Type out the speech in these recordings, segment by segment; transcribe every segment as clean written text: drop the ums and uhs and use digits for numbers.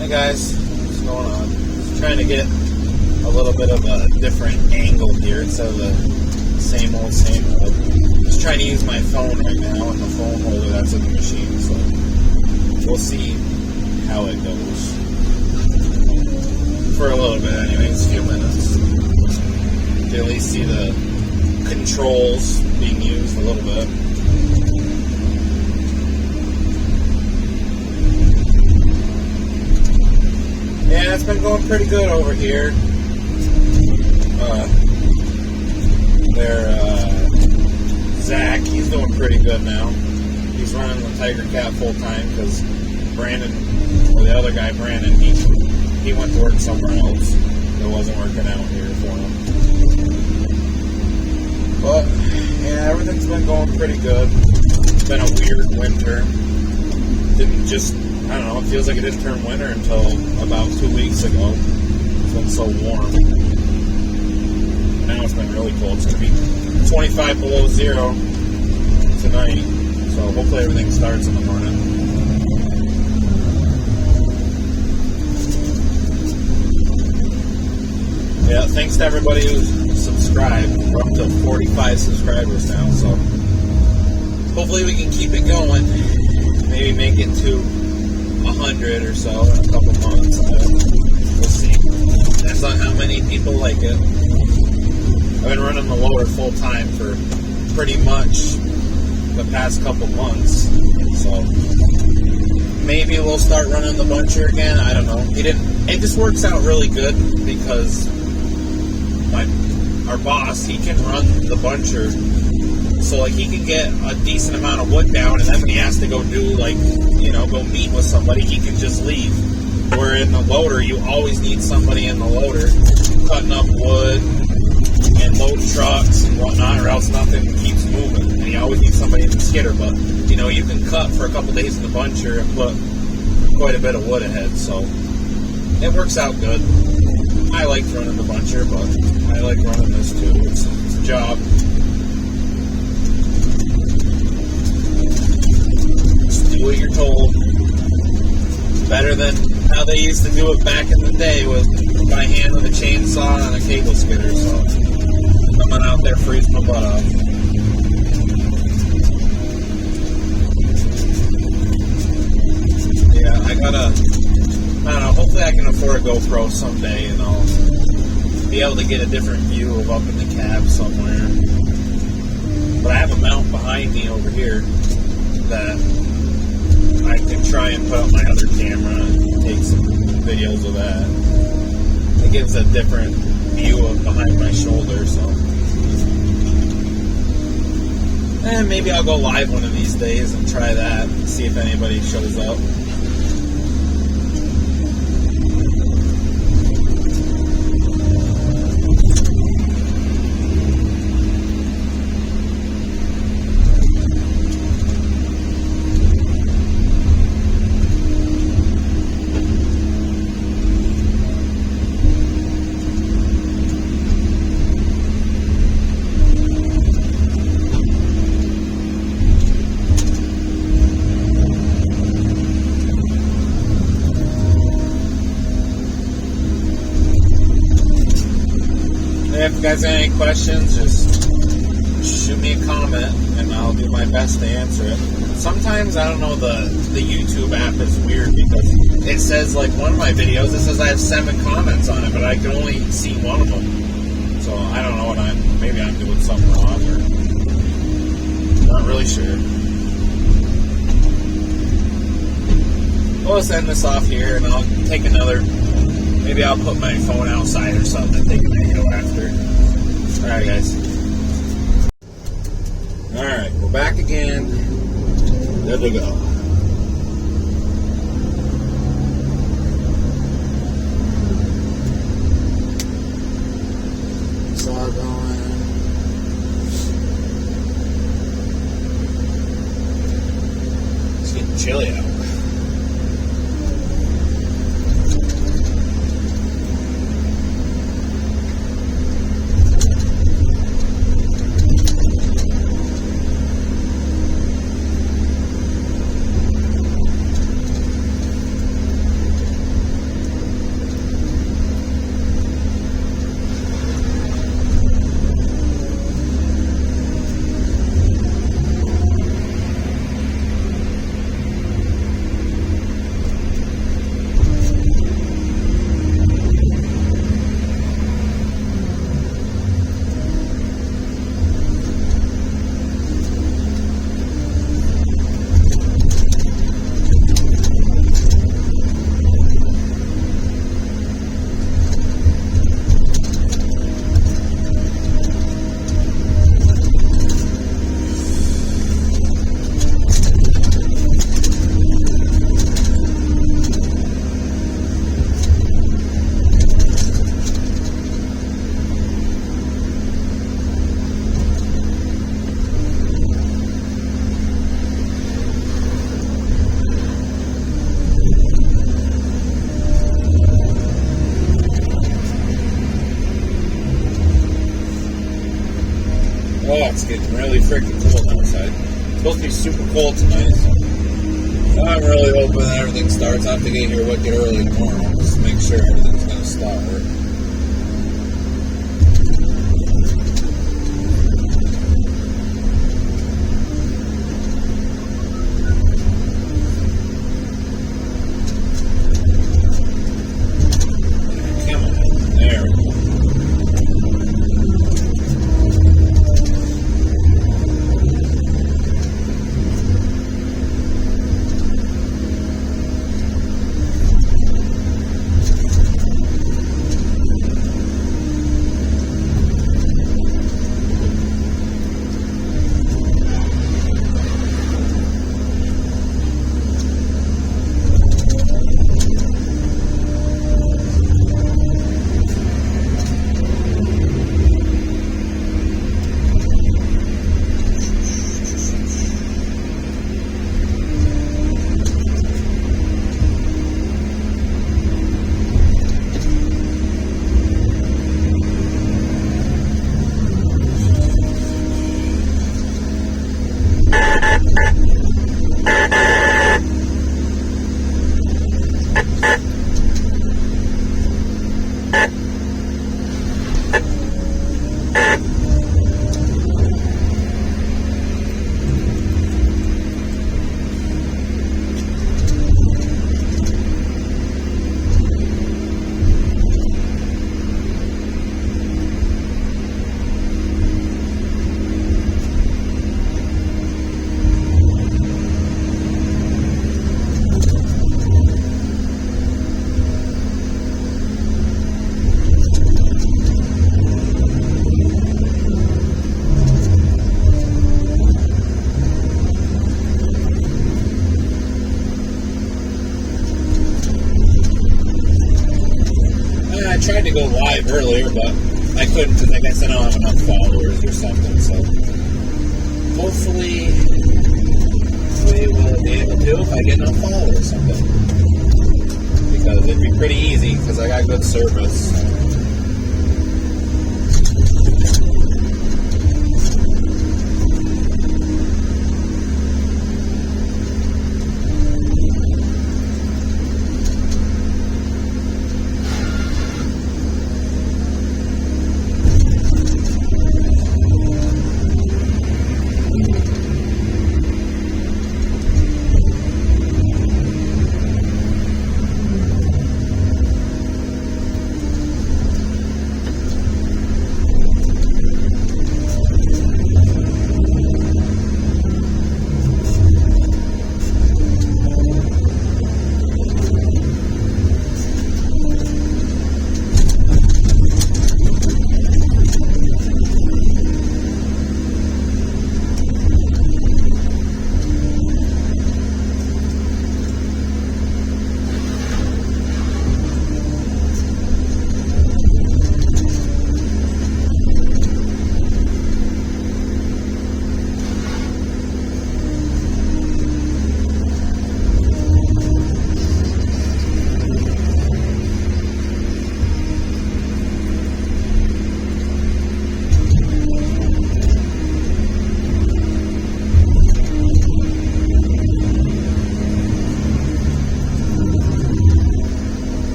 Hey guys, what's going on? Just trying to get a little bit of a different angle here instead of the same old. Just trying to use my phone right now and the phone holder that's in the machine, so we'll see how it goes. For a little bit anyways, a few minutes. You can at least see the controls being used a little bit. Yeah, it's been going pretty good over here. Zach, he's doing pretty good now. He's running the Tigercat full time because Brandon, or the other guy, Brandon, he went to work somewhere else. It wasn't working out here for him. But, yeah, everything's been going pretty good. It's been a weird winter. I don't know, it feels like it didn't turn winter until about 2 weeks ago. It's been so warm. Now it's been really cold. It's going to be 25 below zero tonight. So hopefully everything starts in the morning. Yeah, thanks to everybody who's subscribed. We're up to 45 subscribers now, so hopefully we can keep it going. Maybe make it to 100 or so in a couple months. We'll see. Depends on how many people like it. I've been running the loader full time for pretty much the past couple months, so maybe we'll start running the buncher again. I don't know. It just works out really good because our boss, he can run the buncher, so like he can get a decent amount of wood down, and then when he has to go do go meet with somebody, he can just leave. Where in the loader, you always need somebody in the loader cutting up wood and load trucks and whatnot, or else nothing keeps moving. And you always need somebody in the skidder, but you can cut for a couple days in the buncher and put quite a bit of wood ahead, so it works out good. I like running the buncher, but I like running this too. It's a job. Just do what you're told. Better than how they used to do it back in the day with by hand with a chainsaw and a cable skidder. So coming out there freezing my butt off. Yeah, I don't know, hopefully I can afford a GoPro someday and I'll be able to get a different view of up in the cab somewhere. But I have a mount behind me over here that I can try and put up my other camera and take some videos of that. It gives a different view of behind my shoulder, so. And maybe I'll go live one of these days and try that and see if anybody shows up. If you guys have any questions, just shoot me a comment and I'll do my best to answer it. Sometimes, I don't know, the YouTube app is weird because it says, like, one of my videos, it says I have 7 comments on it, but I can only see one of them. So I don't know maybe I'm doing something wrong or not really sure. We'll just end this off here and I'll take maybe I'll put my phone outside or something and take a video after. Alright, guys. Alright, we're back again. Good to go. Saw going. It's getting chilly out. it's getting really freaking cold outside. It's supposed to be super cold tonight, so I'm really hoping that everything starts. I have to get here wicked early tomorrow just to make sure everything's going to start working. Tried to go live earlier, but I couldn't because I guess I don't have enough followers or something. So hopefully we will be able to if I get enough followers or something. Because it'd be pretty easy because I got good service.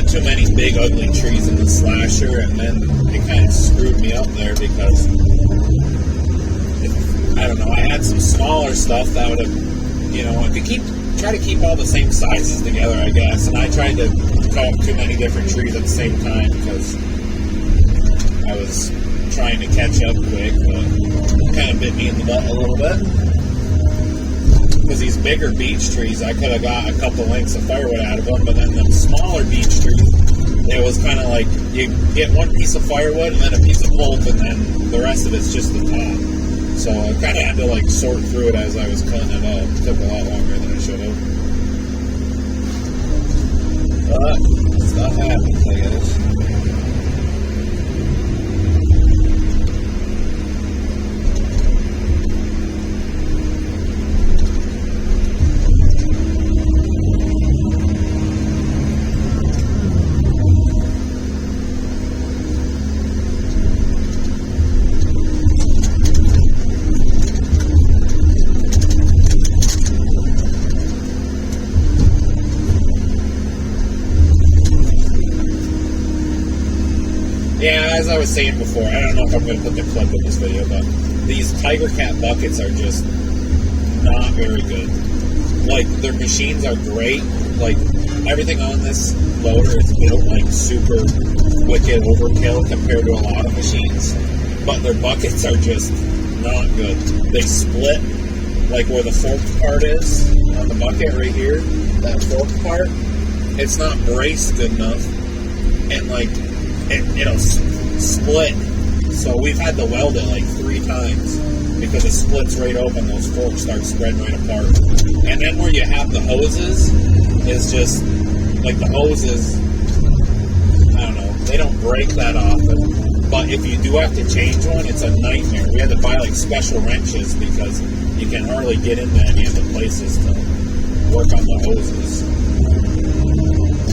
Too many big ugly trees in the slasher, and then it kind of screwed me up there because I don't know, I had some smaller stuff that would have, you know, I could try to keep all the same sizes together, I guess, and I tried to cut up too many different trees at the same time because I was trying to catch up quick, but it kind of bit me in the butt a little bit. Because these bigger beech trees, I could have got a couple lengths of firewood out of them, but then the smaller beech trees, it was kind of like you get one piece of firewood and then a piece of pulp, and then the rest of it's just the top. So I kind of had to like sort through it as I was cutting it up. It took a lot longer than I should have. But stuff happens, I guess. as I was saying before, I don't know if I'm going to put the clip in this video, but these Tigercat buckets are just not very good. Like, their machines are great. Like, everything on this loader is built like super wicked overkill compared to a lot of machines, but their buckets are just not good. They split, like where the forked part is on the bucket right here, that forked part, it's not braced good enough, and like it'll split. So we've had to weld it like 3 times because it splits right open. Those forks start spreading right apart. And then where you have the hoses is just like the hoses, I don't know, they don't break that often. But if you do have to change one, it's a nightmare. We had to buy like special wrenches because you can hardly get into any of the places to work on the hoses.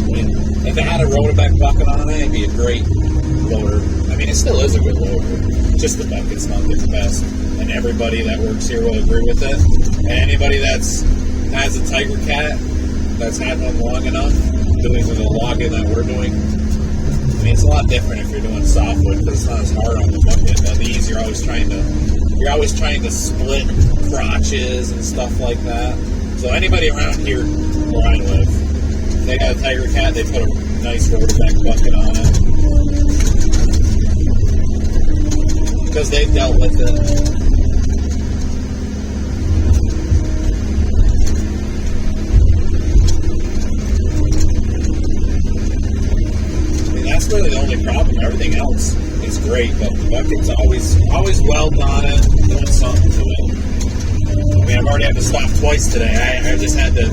I mean, if it had a Rotoback bucket on it, it'd be a great loader. I mean, it still is a good loader. Just the bucket's not the best. And everybody that works here will agree with it. And anybody has a Tigercat that's had one long enough, doing the logging that we're doing, I mean, it's a lot different if you're doing softwood because it's not as hard on the bucket. But these, you're always trying to split crotches and stuff like that. So anybody around here where I live, if they got a Tigercat, they put a nice Rotoback bucket on it because they've dealt with it. That's really the only problem. Everything else is great, but the bucket's always weld on it, doing something to it. I mean, I've already had to stop twice today. I just had to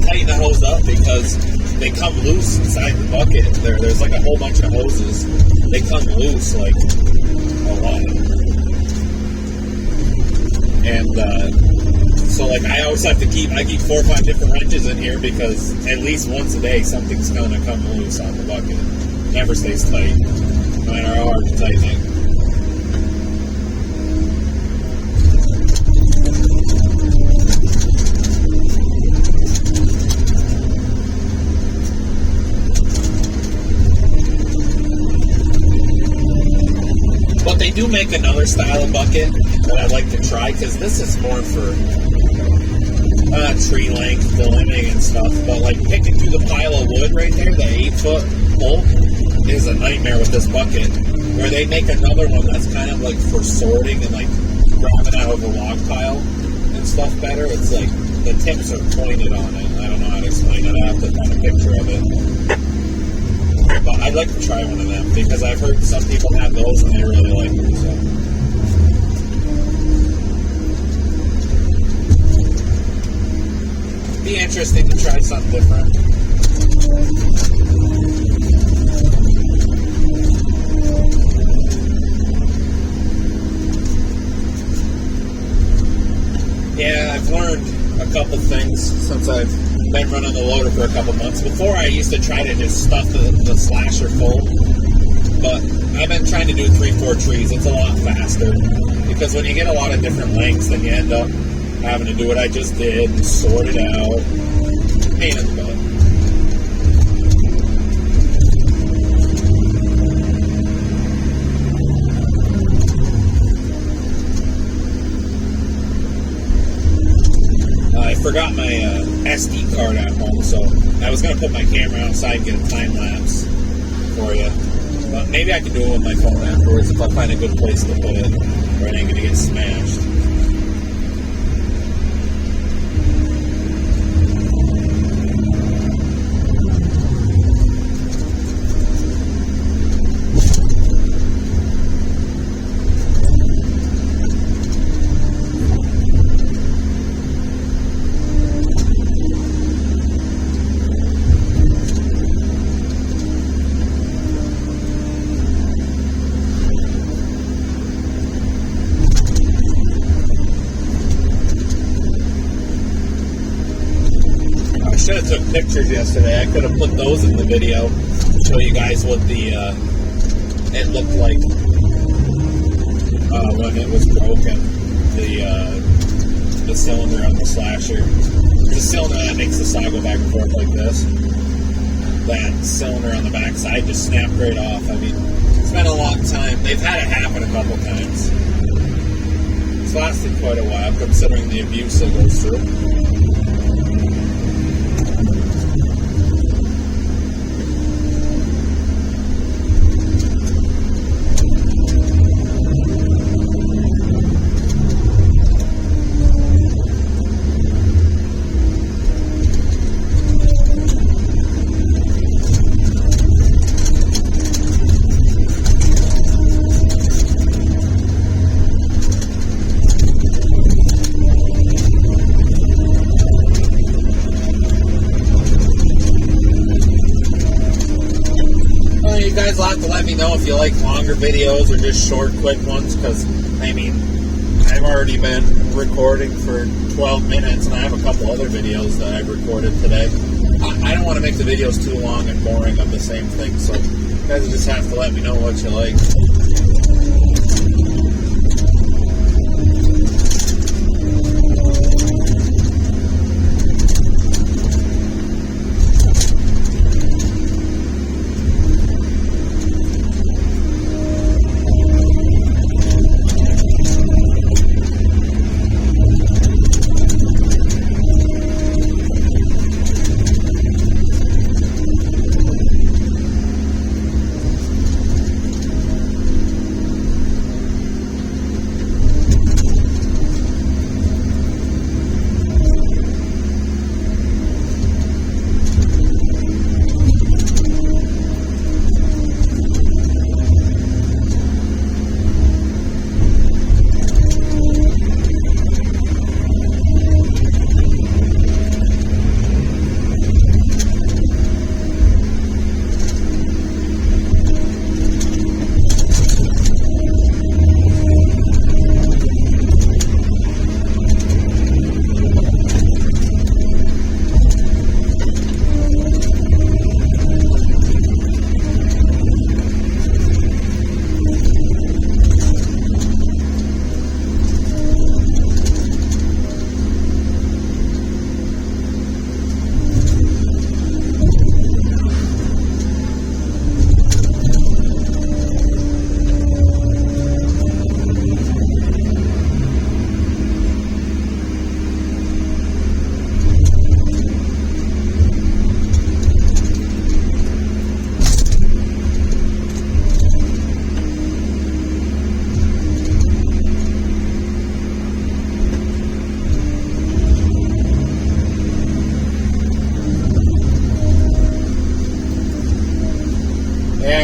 tighten the hose up because they come loose inside the bucket. There's like a whole bunch of hoses. They come loose like a lot. And so like I always have to keep 4 or 5 different wrenches in here because at least once a day something's gonna come loose on the bucket. Never stays tight, no matter how hard to tighten it. But they do make another style of bucket that I'd like to try because this is more for tree length, delineating and stuff. But like picking through the pile of wood right there, the 8-foot pole, is a nightmare with this bucket, where they make another one that's kind of like for sorting and like grabbing out of a log pile and stuff better. It's like the tips are pointed on it. I don't know how to explain it. I have to find a picture of it. But I'd like to try one of them because I've heard some people have those and they really like them. So. Be interesting to try something different. Yeah, I've learned a couple things since I've been running the loader for a couple months. Before, I used to try to just stuff the slasher full, but I've been trying to do 3-4 trees. It's a lot faster because when you get a lot of different lengths, then you end up having to do what I just did and sort it out. Pain in the butt. I forgot my SD card at home, so I was going to put my camera outside and get a time lapse for you. But maybe I can do it with my phone afterwards if I find a good place to put it where it ain't going to get smashed. I should have took pictures yesterday. I could have put those in the video to show you guys what the it looked like when it was broken. The cylinder on the slasher. The cylinder that makes the saw go back and forth like this. That cylinder on the back side just snapped right off. I mean, it's been a long time. They've had it happen a couple times. It's lasted quite a while, considering the abuse it goes through. You guys will have to let me know if you like longer videos or just short, quick ones, because, I mean, I've already been recording for 12 minutes, and I have a couple other videos that I've recorded today. I don't want to make the videos too long and boring of the same thing, so you guys just have to let me know what you like.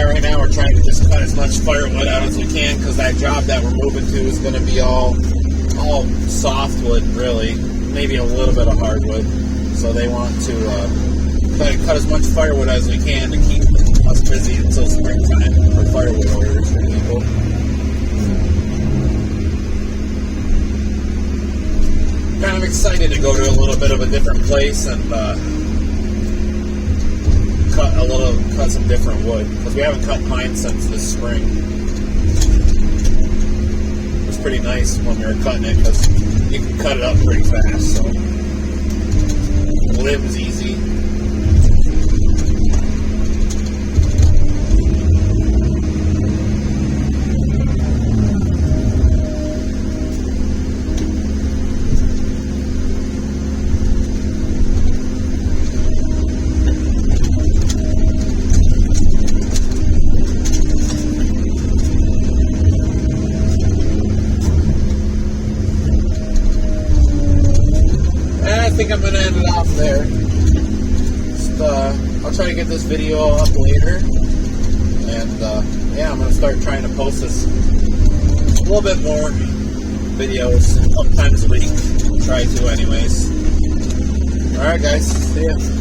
Right now we're trying to just cut as much firewood out as we can, because that job that we're moving to is going to be all softwood, really, maybe a little bit of hardwood. So they want to cut as much firewood as we can to keep us busy until springtime for firewood orders for people. Kind of excited to go to a little bit of a different place and cut some different wood, because we haven't cut pine since this spring. It was pretty nice when we were cutting it, because you can cut it up pretty fast, so the lid was easy. I think I'm going to end it off there. I'll try to get this video up later. And yeah, I'm going to start trying to post this a little bit more videos, a couple times a week. Try to anyways. Alright guys, see ya.